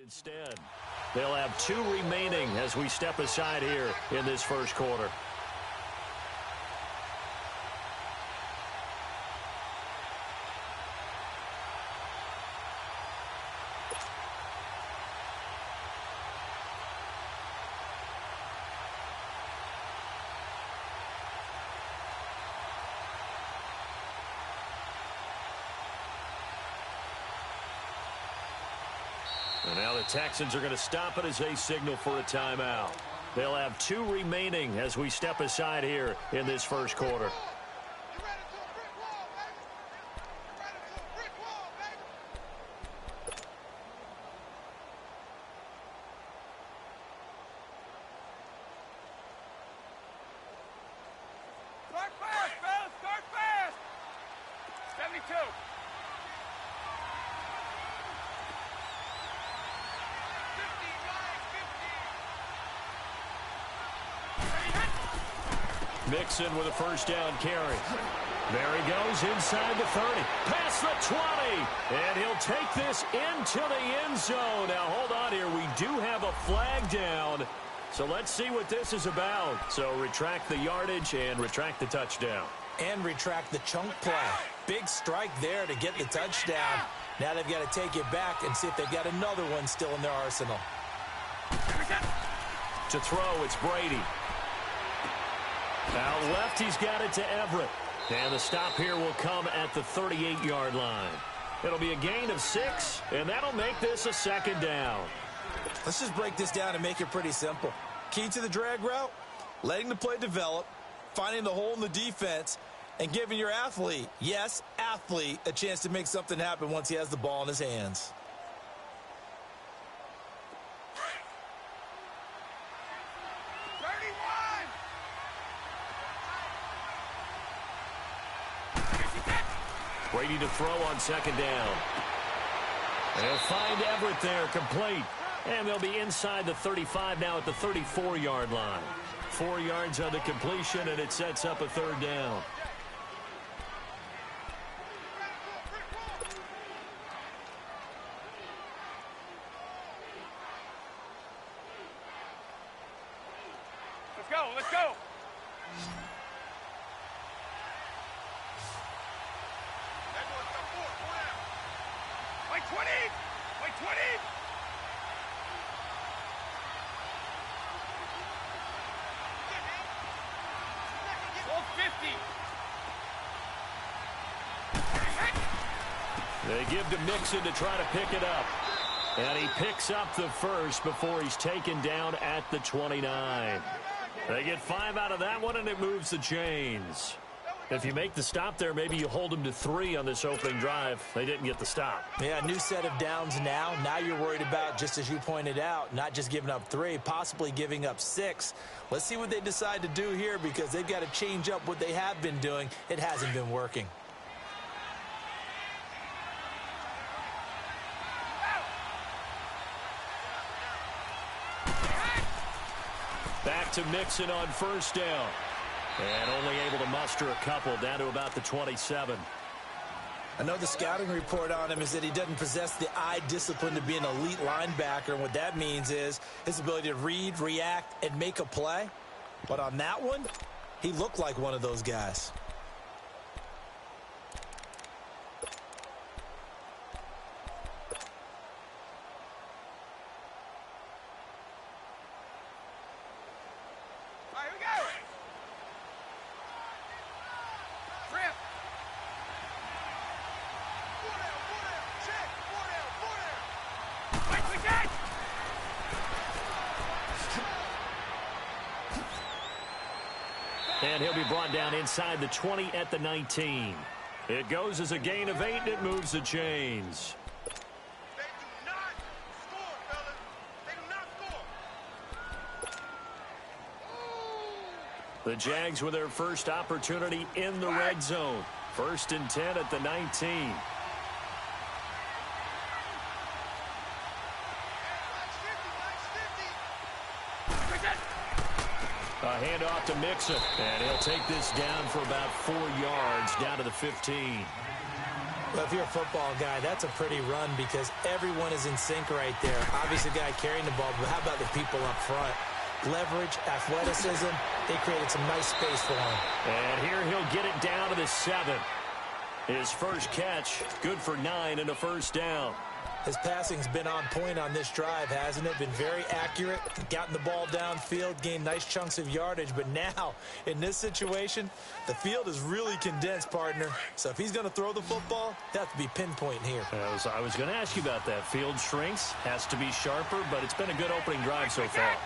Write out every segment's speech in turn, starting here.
Instead, they'll have 2 remaining as we step aside here in this first quarter. And now the Texans are going to stop it as they signal for a timeout. They'll have 2 remaining as we step aside here in this first quarter. Start fast, fellas! Start fast! 72. Mixon with a first down carry. There he goes inside the 30. Past the 20. And he'll take this into the end zone. Now, hold on here. We do have a flag down. So let's see what this is about. So retract the yardage and retract the touchdown. And retract the chunk play. Big strike there to get the touchdown. Now they've got to take it back and see if they've got another one still in their arsenal. To throw, it's Brady. Out left, he's got it to Everett. And the stop here will come at the 38-yard line. It'll be a gain of 6, and that'll make this a second down. Let's just break this down and make it pretty simple. Key to the drag route, letting the play develop, finding the hole in the defense, and giving your athlete, yes, athlete, a chance to make something happen once he has the ball in his hands. Brady to throw on second down. They'll find Everett there, complete. And they'll be inside the 35 now at the 34-yard line. 4 yards on the completion, and it sets up a third down. Let's go, let's go. Wait 20! Wait 20! Hold 50! They give to Mixon to try to pick it up. And he picks up the first before he's taken down at the 29. They get 5 out of that one, and it moves the chains. If you make the stop there, maybe you hold them to 3 on this opening drive. They didn't get the stop. Yeah, new set of downs now. Now you're worried about, just as you pointed out, not just giving up 3, possibly giving up 6. Let's see what they decide to do here because they've got to change up what they have been doing. It hasn't been working. Back to Mixon on first down. And only able to muster a couple down to about the 27. I know the scouting report on him is that he doesn't possess the eye discipline to be an elite linebacker. And what that means is his ability to read, react, and make a play. But on that one, he looked like one of those guys. All right, here we go! Trip! Wait, we got! And he'll be brought down inside the 20 at the 19. It goes as a gain of 8, and it moves the chains. They do not score, fellas. They do not score. The Jags with their first opportunity in the red zone. 1st and 10 at the 19. A handoff to Mixon, and he'll take this down for about 4 yards, down to the 15. Well, if you're a football guy, that's a pretty run because everyone is in sync right there. Obviously, the guy carrying the ball, but how about the people up front? Leverage, athleticism, they created some nice space for him. And here he'll get it down to the 7. His first catch, good for 9 and a first down. His passing's been on point on this drive, hasn't it? Been very accurate, gotten the ball downfield, gained nice chunks of yardage. But now, in this situation, the field is really condensed, partner. So if he's going to throw the football, he'll have to be pinpoint here. I was going to ask you about that. Field shrinks, has to be sharper, but it's been a good opening drive so far.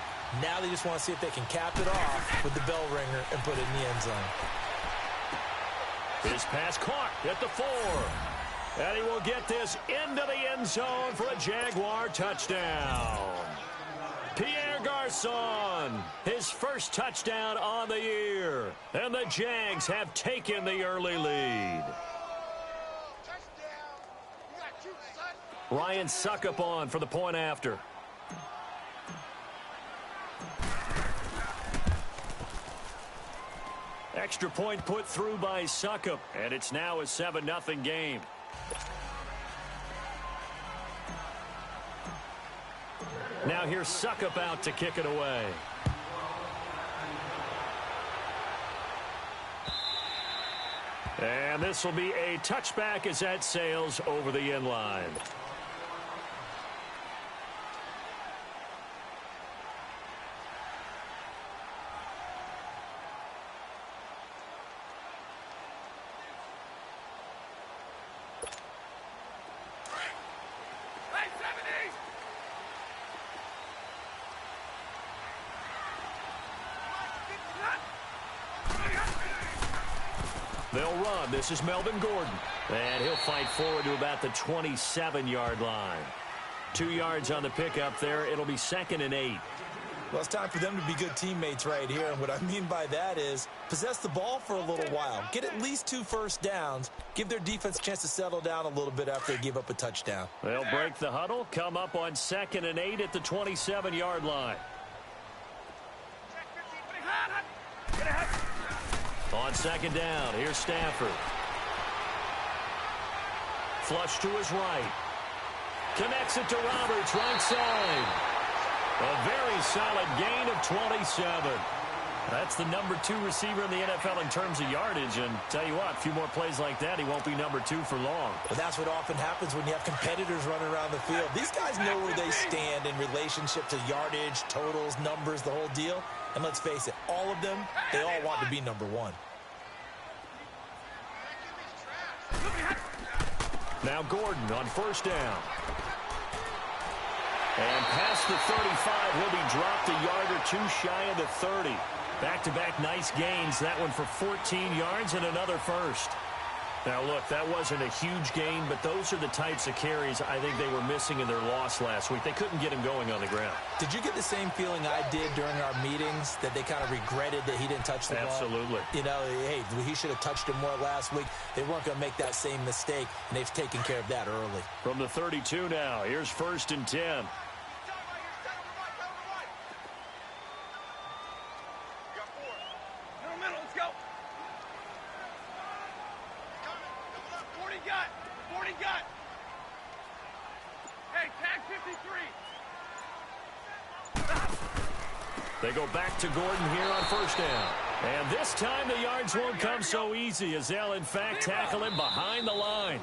Now they just want to see if they can cap it off with the bell ringer and put it in the end zone. His pass caught at the 4. And he will get this into the end zone for a Jaguar touchdown. Pierre Garçon, his first touchdown on the year. And the Jags have taken the early lead. Ryan Suckup on for the point after. Extra point put through by Suckup, and it's now a 7-0 game. Now here's Suckup out to kick it away. And this will be a touchback as that sails over the end line. They'll run. This is Melvin Gordon. And he'll fight forward to about the 27-yard line. 2 yards on the pickup there. It'll be 2nd and 8. Well, it's time for them to be good teammates right here. And what I mean by that is possess the ball for a little while. Get at least 2 first downs. Give their defense a chance to settle down a little bit after they give up a touchdown. They'll break the huddle. Come up on 2nd and 8 at the 27-yard line. On 2nd down, here's Stafford. Flush to his right. Connects it to Roberts, right side. A very solid gain of 27. That's the number 2 receiver in the NFL in terms of yardage. And tell you what, a few more plays like that, he won't be number 2 for long. But that's what often happens when you have competitors running around the field. These guys know where they stand in relationship to yardage, totals, numbers, the whole deal. And let's face it, all of them, they all want to be number 1. Now Gordon on 1st down. And past the 35, will be dropped a yard or 2 shy of the 30. Back-to-back nice gains. That one for 14 yards and another first. Now, look, that wasn't a huge gain, but those are the types of carries I think they were missing in their loss last week. They couldn't get him going on the ground. Did you get the same feeling I did during our meetings, that they kind of regretted that he didn't touch the ball? Absolutely. You know, hey, he should have touched him more last week. They weren't going to make that same mistake, and they've taken care of that early. From the 32 now, here's 1st and 10. They go back to Gordon here on 1st down. And this time the yards won't come so easy as they'll, in fact, tackle him behind the line.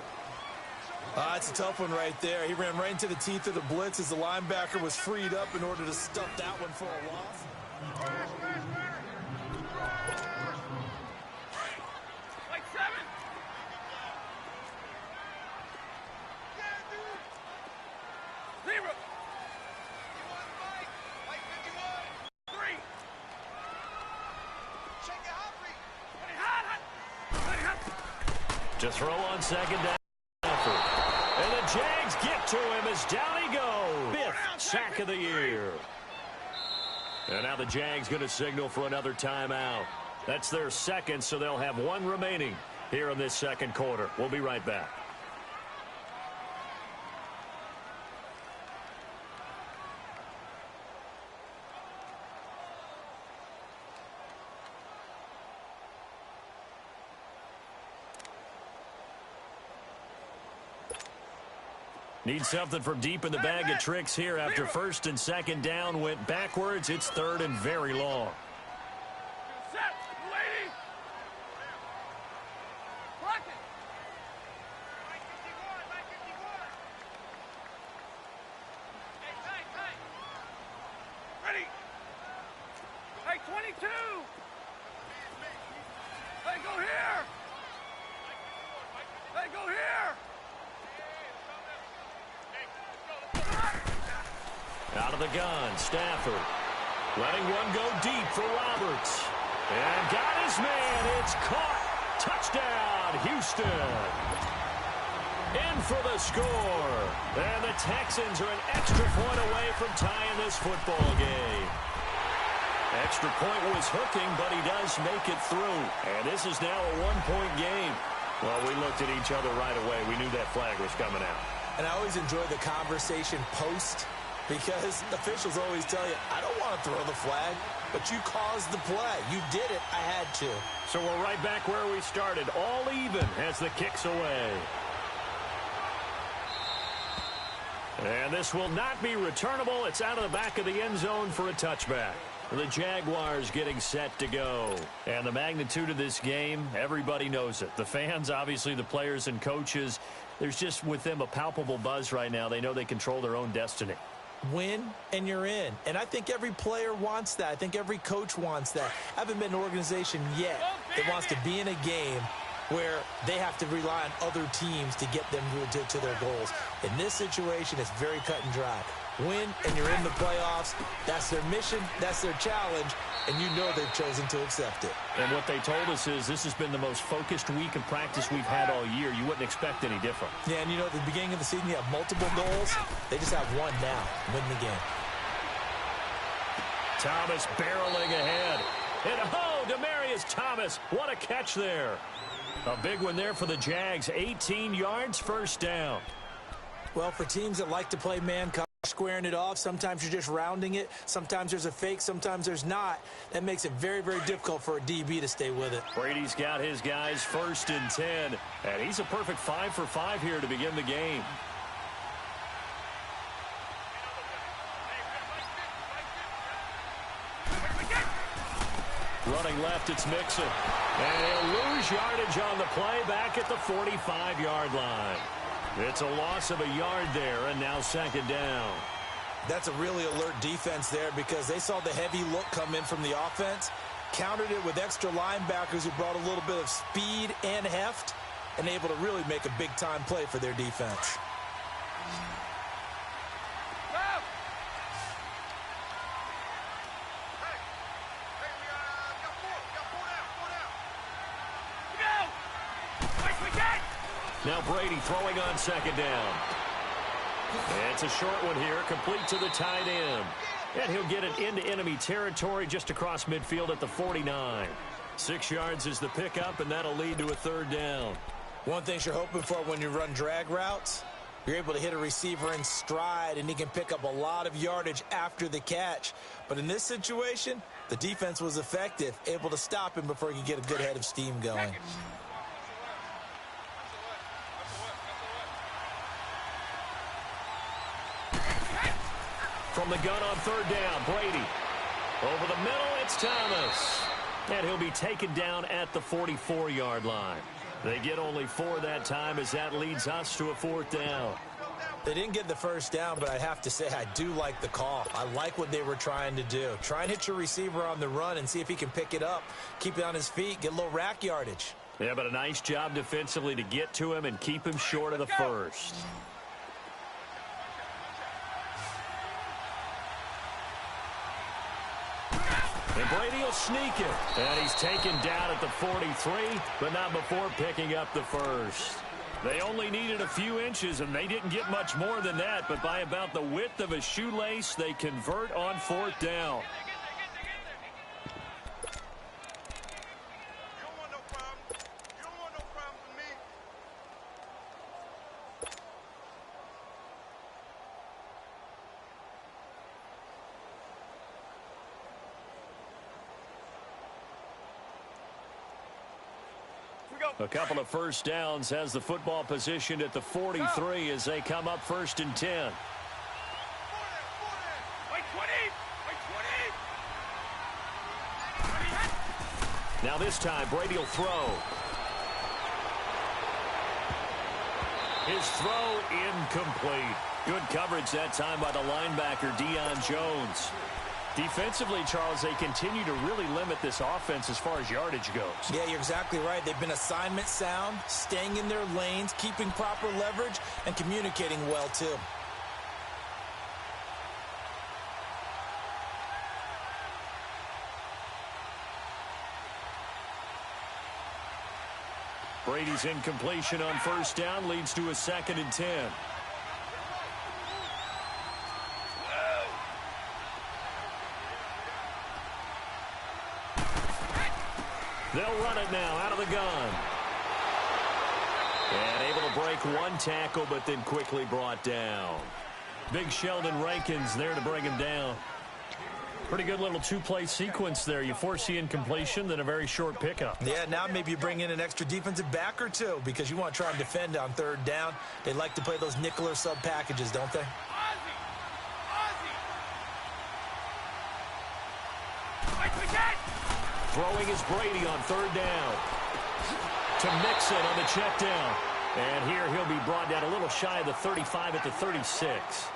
It's a tough one right there. He ran right into the teeth of the blitz as the linebacker was freed up in order to stuff that one for a loss. To throw on 2nd down. And the Jags get to him as down he goes. 5th sack of the year. And now the Jags going to signal for another timeout. That's their 2nd, so they'll have 1 remaining here in this 2nd quarter. We'll be right back. Need something from deep in the bag of tricks here after first and second down went backwards. It's third and very long. Set, lady. Block it. Line 51. Hey, tight. Ready. Hey, 22. Hey, go here. Hey, go here. Out of the gun, Stafford. Letting one go deep for Roberts. And got his man. It's caught. Touchdown, Houston. In for the score. And the Texans are an extra point away from tying this football game. Extra point was hooking, but he does make it through. And this is now a one-point game. Well, we looked at each other right away. We knew that flag was coming out. And I always enjoy the conversation post because officials always tell you, I don't want to throw the flag, but you caused the play. You did it. I had to. So we're right back where we started, all even as the kick's away. And this will not be returnable. It's out of the back of the end zone for a touchback. The Jaguars getting set to go. And the magnitude of this game, everybody knows it. The fans, obviously the players and coaches, there's just with them a palpable buzz right now. They know they control their own destiny. Win and you're in. And I think every player wants that. I think every coach wants that. I haven't been an organization yet that wants to be in a game where they have to rely on other teams to get them to their goals. In this situation, it's very cut and dry. Win and you're in the playoffs. That's their mission. That's their challenge. And you know they've chosen to accept it. And what they told us is this has been the most focused week of practice we've had all year. You wouldn't expect any different. Yeah, and you know, at the beginning of the season, you have multiple goals. They just have one now. Win the game. Thomas barreling ahead. And oh, Demaryius Thomas. What a catch there. A big one there for the Jags. 18 yards, first down. Well, for teams that like to play man coverage, squaring it off, sometimes you're just rounding it. Sometimes there's a fake, sometimes there's not. That makes it very, very difficult for a DB to stay with it. Brady's got his guys first and 10. And he's a perfect 5 for 5 here to begin the game. Running left, it's Mixon. And he'll lose yardage on the play back at the 45-yard line. It's a loss of a yard there, and now second down. That's a really alert defense there because they saw the heavy look come in from the offense, countered it with extra linebackers who brought a little bit of speed and heft, and able to really make a big-time play for their defense. Now Brady throwing on second down. It's a short one here, complete to the tight end. And he'll get it into enemy territory just across midfield at the 49. 6 yards is the pickup, and that'll lead to a third down. One thing you're hoping for when you run drag routes, you're able to hit a receiver in stride, and he can pick up a lot of yardage after the catch. But in this situation, the defense was effective, able to stop him before he could get a good head of steam going. From the gun on third down, Brady. Over the middle, it's Thomas. And he'll be taken down at the 44-yard line. They get only 4 that time as that leads us to a fourth down. They didn't get the first down, but I have to say I do like the call. I like what they were trying to do. Try and hit your receiver on the run and see if he can pick it up, keep it on his feet, get a little rack yardage. Yeah, but a nice job defensively to get to him and keep him short of the first. And Brady will sneak it. And he's taken down at the 43, but not before picking up the first. They only needed a few inches, and they didn't get much more than that. But by about the width of a shoelace, they convert on fourth down. You don't want no problems. You don't want no problems with me. We go. A couple of first downs has the football positioned at the 43 as they come up 1st and 10. Now this time, Brady will throw. His throw incomplete. Good coverage that time by the linebacker, Deion Jones. Defensively, Charles, they continue to really limit this offense as far as yardage goes. Yeah, you're exactly right. They've been assignment sound, staying in their lanes, keeping proper leverage, and communicating well, too. Brady's incompletion on 1st down leads to a 2nd and 10. They'll run it now out of the gun. And able to break one tackle, but then quickly brought down. Big Sheldon Rankins there to bring him down. Pretty good little two-play sequence there. You force the incompletion, then a very short pickup. Yeah, now maybe you bring in an extra defensive back or two because you want to try and defend on 3rd down. They like to play those nickel or sub packages, don't they? Throwing is Brady on 3rd down. To Mixon on the check down. And here he'll be brought down a little shy of the 35 at the 36.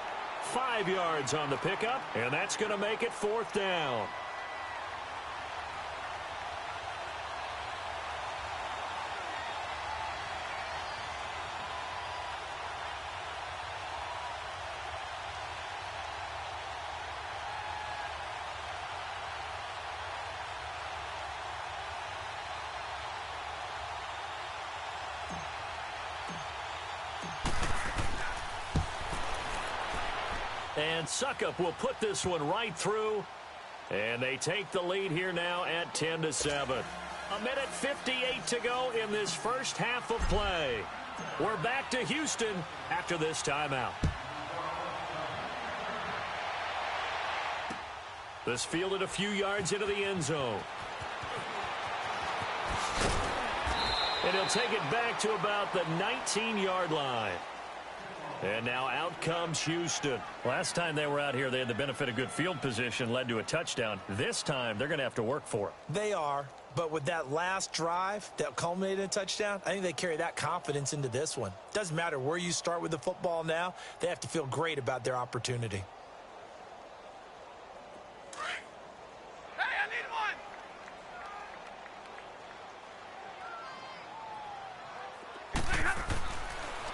5 yards on the pickup, and that's going to make it 4th down. And Suckup will put this one right through. And they take the lead here now at 10-7. 1:58 to go in this first half of play. We're back to Houston after this timeout. This fielded a few yards into the end zone. And he'll take it back to about the 19-yard line. And now out comes Houston. Last time they were out here, they had the benefit of good field position, led to a touchdown. This time, they're going to have to work for it. They are, but with that last drive that culminated in a touchdown, I think they carry that confidence into this one. Doesn't matter where you start with the football now, they have to feel great about their opportunity.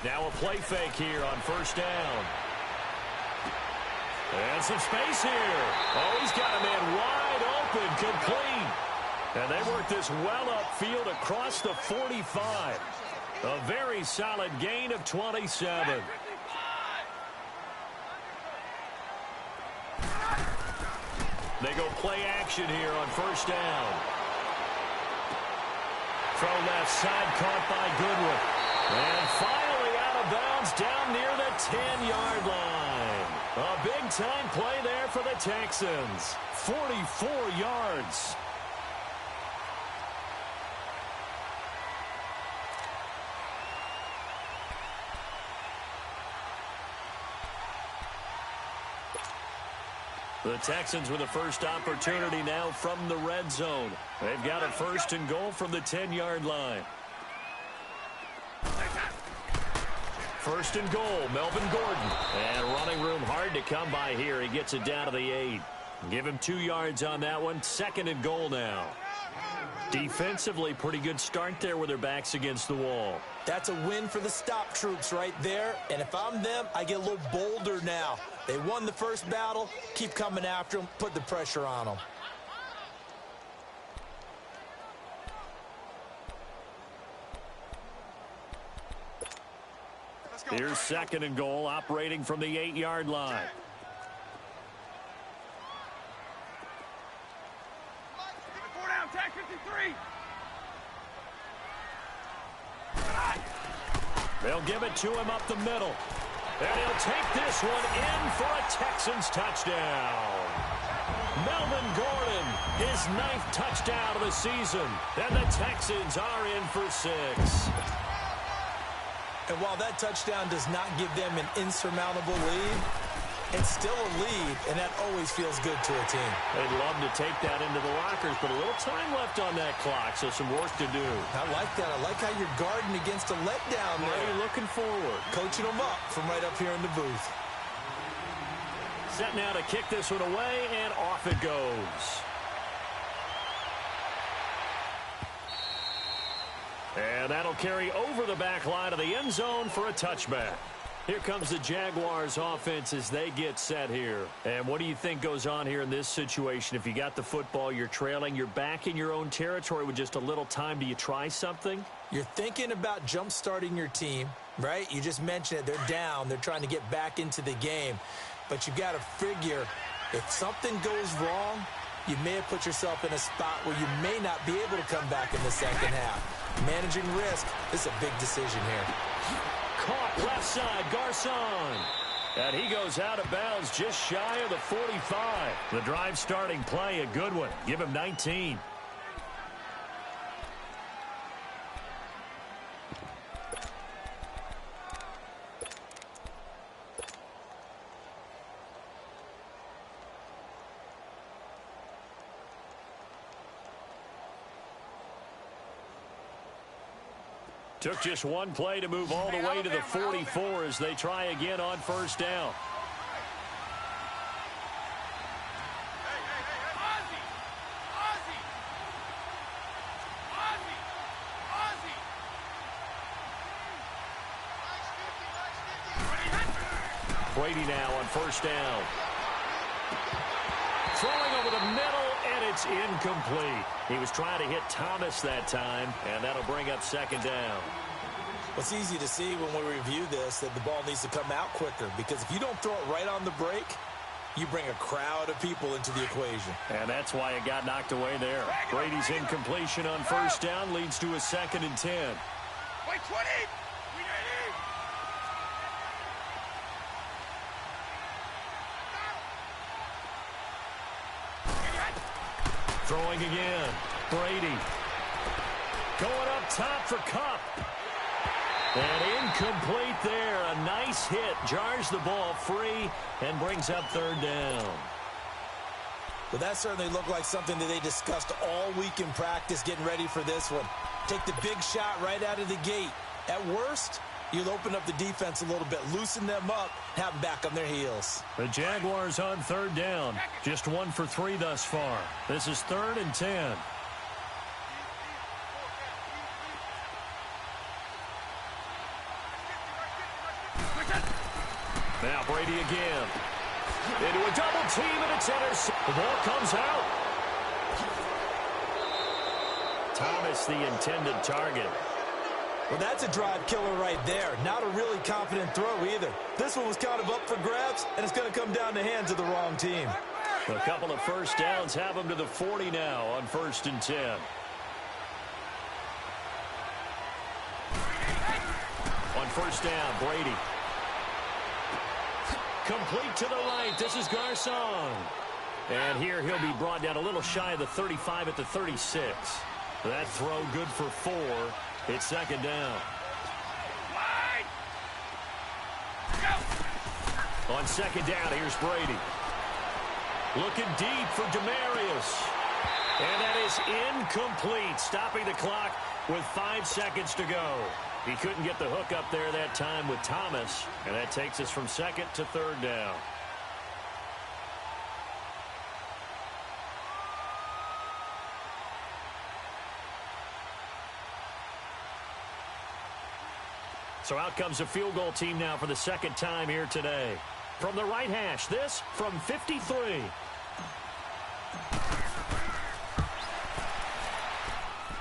Now a play fake here on 1st down. And some space here. Oh, he's got a man wide open, complete. And they work this well upfield across the 45. A very solid gain of 27. They go play action here on 1st down. Throw left side caught by Goodwin. And finally out of bounds down near the 10-yard line. A big-time play there for the Texans. 44 yards. The Texans with the first opportunity now from the red zone. They've got a 1st and goal from the 10-yard line. 1st and goal, Melvin Gordon. And running room hard to come by here. He gets it down to the 8. Give him 2 yards on that one. 2nd and goal now. Defensively, pretty good start there with their backs against the wall. That's a win for the stop troops right there. And if I'm them, I get a little bolder now. They won the first battle. Keep coming after them. Put the pressure on them. Here's 2nd and goal, operating from the 8-yard line. Tag 53. They'll give it to him up the middle. And he'll take this one in for a Texans touchdown. Melvin Gordon, his 9th touchdown of the season. And the Texans are in for 6. And while that touchdown does not give them an insurmountable lead, it's still a lead, and that always feels good to a team. They'd love to take that into the lockers, but a little time left on that clock, so some work to do. I like that. I like how you're guarding against a letdown there. Now you're looking forward. Coaching them up from right up here in the booth. Set now to kick this one away, and off it goes. And that'll carry over the back line of the end zone for a touchback. Here comes the Jaguars offense as they get set here. And what do you think goes on here in this situation? If you got the football, you're trailing, you're back in your own territory with just a little time. Do you try something? You're thinking about jump-starting your team, right? You just mentioned it. They're down. They're trying to get back into the game. But you've got to figure if something goes wrong, you may have put yourself in a spot where you may not be able to come back in the second half. Managing risk is a big decision here. Caught left side, Garcon. And he goes out of bounds just shy of the 45. The drive starting play, a good one. Give him 19. Took just one play to move all the way to the 44 as they try again on first down. Brady now on first down. Throwing over the middle, and it's incomplete. He was trying to hit Thomas that time, and that'll bring up second down. Well, it's easy to see when we review this that the ball needs to come out quicker, because if you don't throw it right on the break, you bring a crowd of people into the equation. And that's why it got knocked away there. Brady's incompletion on first down leads to a 2nd and 10. Wait, 20! We ready? Throwing again. Brady. Going up top for Kupp. And incomplete there. A nice hit. Jars the ball free and brings up 3rd down. Well, that certainly looked like something that they discussed all week in practice getting ready for this one. Take the big shot right out of the gate. At worst, you'll open up the defense a little bit, loosen them up, have them back on their heels. The Jaguars on 3rd down. Just 1 for 3 thus far. This is 3rd and 10. Now Brady again. Into a double team, and it's intercepted. The ball comes out. Thomas, the intended target. Well, that's a drive killer right there. Not a really confident throw either. This one was kind of up for grabs, and it's going to come down the hands of the wrong team. A couple of first downs have them to the 40 now on 1st and 10. On first down, Brady. Complete to the right. This is Garcon. And here he'll be brought down a little shy of the 35 at the 36. That throw good for 4. It's 2nd down. On 2nd down, here's Brady. Looking deep for Demarius. And that is incomplete, stopping the clock with 5 seconds to go. He couldn't get the hook up there that time with Thomas, and that takes us from 2nd to 3rd down. So out comes a field goal team now for the 2nd time here today. From the right hash, this from 53.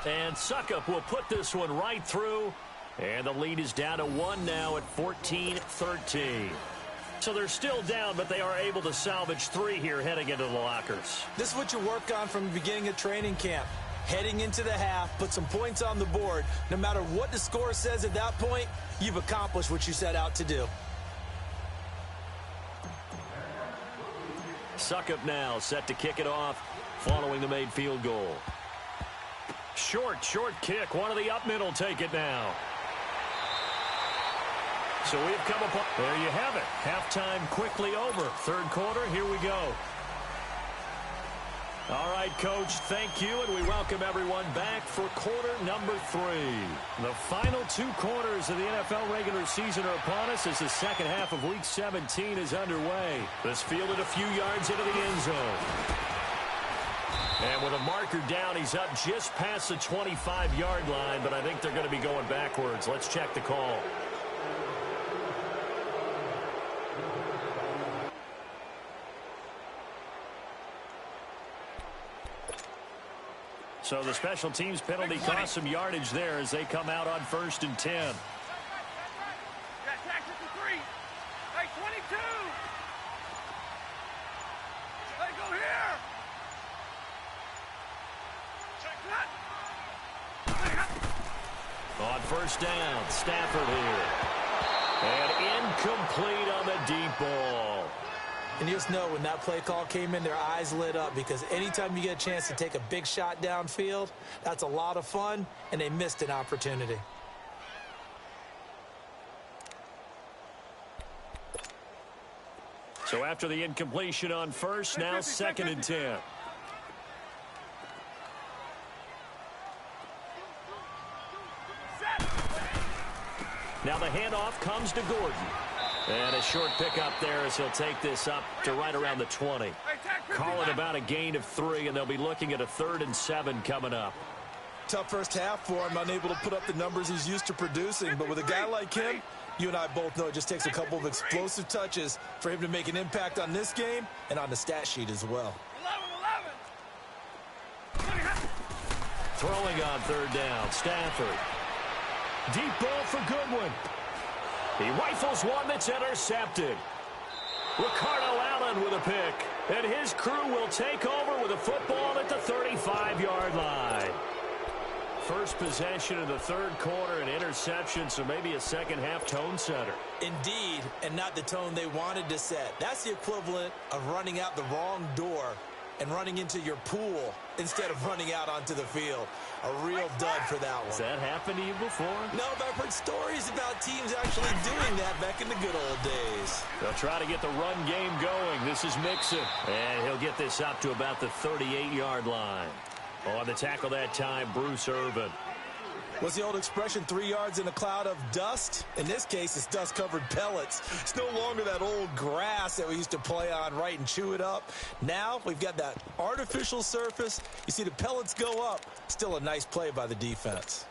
And Suckup will put this one right through. And the lead is down to 1 now at 14-13. So they're still down, but they are able to salvage 3 here heading into the lockers. This is what you work on from the beginning of training camp. Heading into the half, put some points on the board. No matter what the score says at that point, you've accomplished what you set out to do. Suckup now set to kick it off following the made field goal. Short kick. One of the up mid will take it now. So we've come upon. There you have it. Halftime quickly over. Third quarter, here we go. All right, Coach, thank you, and we welcome everyone back for quarter number 3. The final 2 quarters of the NFL regular season are upon us as the second half of Week 17 is underway. This fielded a few yards into the end zone. And with a marker down, he's up just past the 25-yard line, but I think they're going to be going backwards. Let's check the call. So the special teams penalty cost some yardage there as they come out on 1st and 10. Got tackles for 3. Hey, 22. Hey, go here. On 1st down, Stafford here. And incomplete on the deep ball. And you just know when that play call came in, their eyes lit up because anytime you get a chance to take a big shot downfield, that's a lot of fun, and they missed an opportunity. So after the incompletion on 1st, now 2nd and 10. Now the handoff comes to Gordon. And a short pickup there as he'll take this up to right around the 20. Call it about a gain of 3, and they'll be looking at a 3rd and 7 coming up. Tough first half for him, unable to put up the numbers he's used to producing. But with a guy like him, you and I both know it just takes a couple of explosive touches for him to make an impact on this game and on the stat sheet as well. 11. Throwing on 3rd down, Stafford. Deep ball for Goodwin. He rifles one that's intercepted. Ricardo Allen with a pick. And his crew will take over with a football at the 35-yard line. First possession of the 3rd quarter, an interception, so maybe a second-half tone setter. Indeed, and not the tone they wanted to set. That's the equivalent of running out the wrong door and running into your pool instead of running out onto the field. A real dud for that one. Has that happened to you before? No, but I've heard stories about teams actually doing that back in the good old days. They'll try to get the run game going. This is Mixon. And he'll get this up to about the 38-yard line. On the tackle that time, Bruce Irvin. What's the old expression, 3 yards in a cloud of dust? In this case, it's dust-covered pellets. It's no longer that old grass that we used to play on, right, and chew it up. Now we've got that artificial surface. You see the pellets go up. Still a nice play by the defense.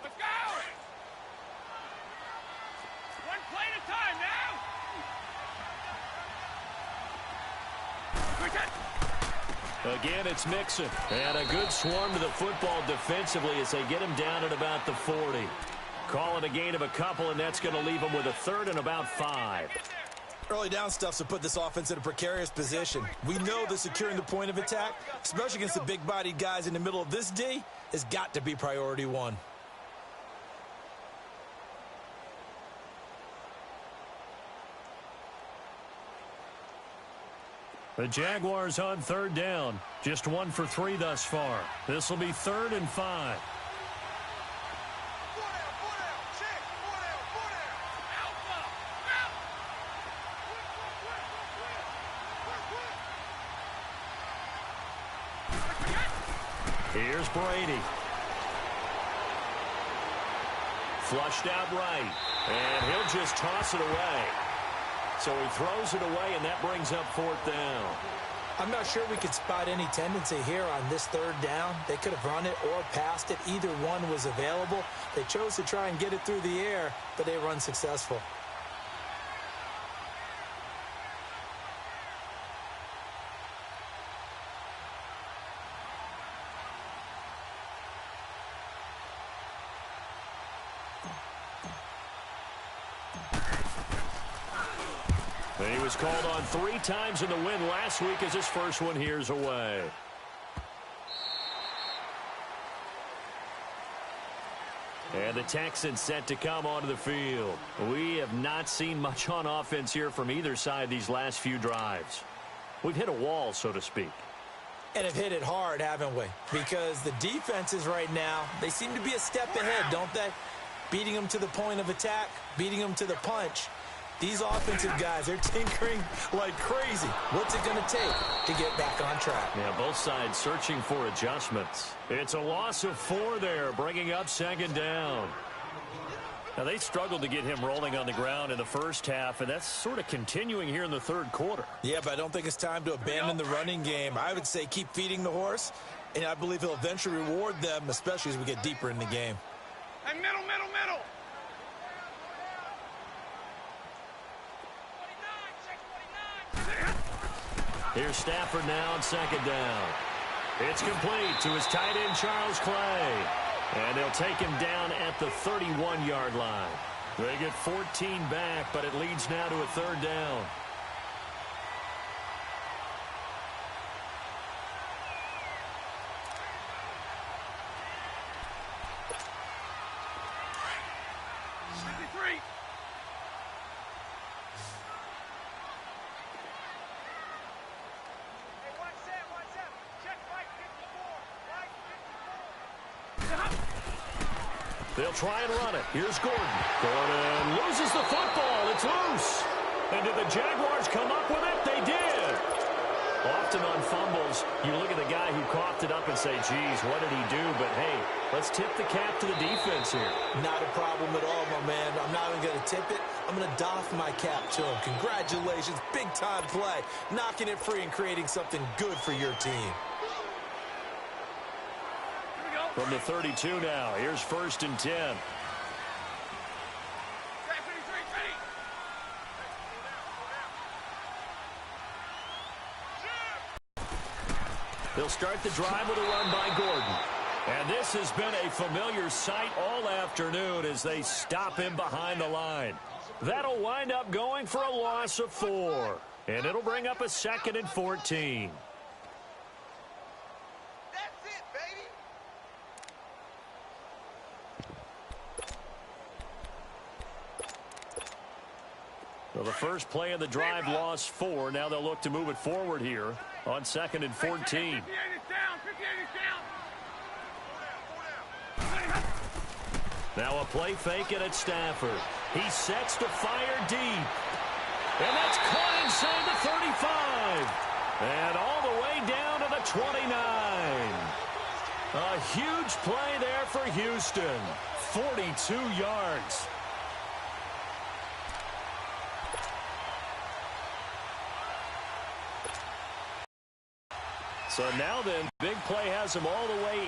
Let's go. One play at a time now. Quick hit. Again, it's Mixon. And a good swarm to the football defensively as they get him down at about the 40. Call it a gain of a couple, and that's going to leave him with a 3rd and about 5. Early down stuff's to put this offense in a precarious position. We know that securing the point of attack, especially against the big-bodied guys in the middle of this D, has got to be priority 1. The Jaguars on 3rd down. Just 1 for 3 thus far. This will be 3rd and 5. 4 down, check, 4 down. Alpha, out. Quick. Here's Brady. Flushed out right. And he'll just toss it away. So he throws it away, and that brings up 4th down. I'm not sure we could spot any tendency here on this 3rd down. They could have run it or passed it. Either one was available. They chose to try and get it through the air, but they were unsuccessful. And he was called on 3 times in the win last week as his first one here's away. And the Texans set to come onto the field. We have not seen much on offense here from either side these last few drives. We've hit a wall, so to speak. And have hit it hard, haven't we? Because the defenses right now, they seem to be a step ahead, don't they? Beating them to the point of attack, beating them to the punch. These offensive guys, they're tinkering like crazy. What's it going to take to get back on track? Yeah, both sides searching for adjustments. It's a loss of 4 there, bringing up second down. Now, they struggled to get him rolling on the ground in the first half, and that's sort of continuing here in the third quarter. Yeah, but I don't think it's time to abandon the running game. I would say keep feeding the horse, and I believe he'll eventually reward them, especially as we get deeper in the game. Hey, middle, middle, middle. Here's Stafford now on second down. It's complete to his tight end, Charles Clay. And they'll take him down at the 31-yard line. They get 14 back, but it leads now to a third down. They'll try and run it. Here's Gordon. Gordon loses the football. It's loose. And did the Jaguars come up with it? They did. Often on fumbles, you look at the guy who coughed it up and say, geez, what did he do? But, hey, let's tip the cap to the defense here. Not a problem at all, my man. I'm not even going to tip it. I'm going to doff my cap to him. Congratulations. Big-time play. Knocking it free and creating something good for your team. From the 32 now, here's 1st and 10. They'll start the drive with a run by Gordon. And this has been a familiar sight all afternoon as they stop him behind the line. That'll wind up going for a loss of 4. And it'll bring up a 2nd and 14. Well, the first play of the drive lost 4. Now they'll look to move it forward here on 2nd and 14. Now a play fake and it's Stafford. He sets to fire deep. And that's caught inside the 35. And all the way down to the 29. A huge play there for Houston. 42 yards. So now then, big play has him all the way